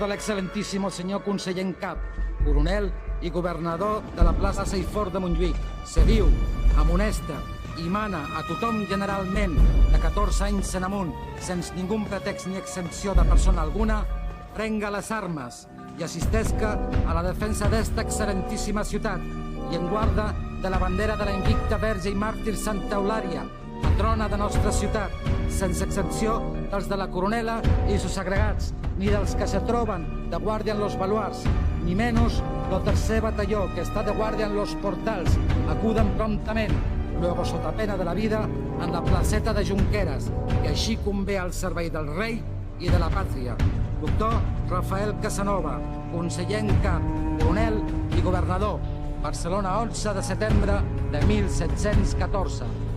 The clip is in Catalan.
de l'excel·lentísimo senyor conseller en cap, coronel i governador de la plaça Saifort de Montjuïc, sediu, amonesta i mana a tothom generalment de 14 anys en amunt, sense ningú pretext ni exempció de persona alguna, prenga les armes i assistesca a la defensa d'esta excel·lentíssima ciutat i en guarda de la bandera de la invicta verge i màrtir Santa Eulària, patrona de nostra ciutat, sense excepció dels de la coronela i sus agregats, ni dels que se troben de guàrdia en los baluars, ni menys el tercer batalló que està de guàrdia en los portals, acuden promptament, luego sota pena de la vida, en la placeta de Junqueras, que així convé al servei del rei i de la pàtria. Doctor Rafael Casanova, conseller en cap, coronel i governador, Barcelona, 11 de setembre de 1714.